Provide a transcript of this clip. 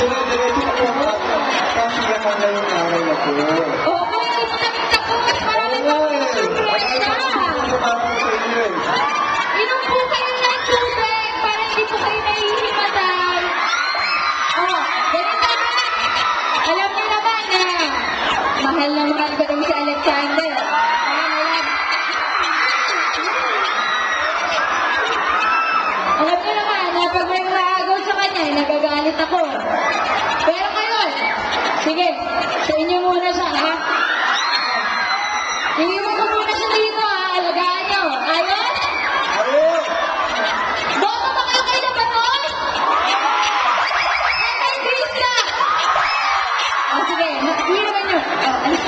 Dire-diretso na po ang kasiyahan na yung araw na po. Oo, hindi mo namin takot. Marami pa po surpresa. Inom po kayo ng tubig para hindi po kayo nahihimatay. Oh, ganito na. Alam niyo naman na mahal na mahal ko rin si Alexander. Alam niyo naman na pag may maagaw sa kanya, nagagalit ako. Pero ngayon, sige, sa inyo muna siya, ha? Iiwan ko muna siya dito, ha? Alagaan niyo. Ayos? Ayos! Boto ba kayo kayo na baton? Kay Krista! O sige, iiwan niyo. O, alis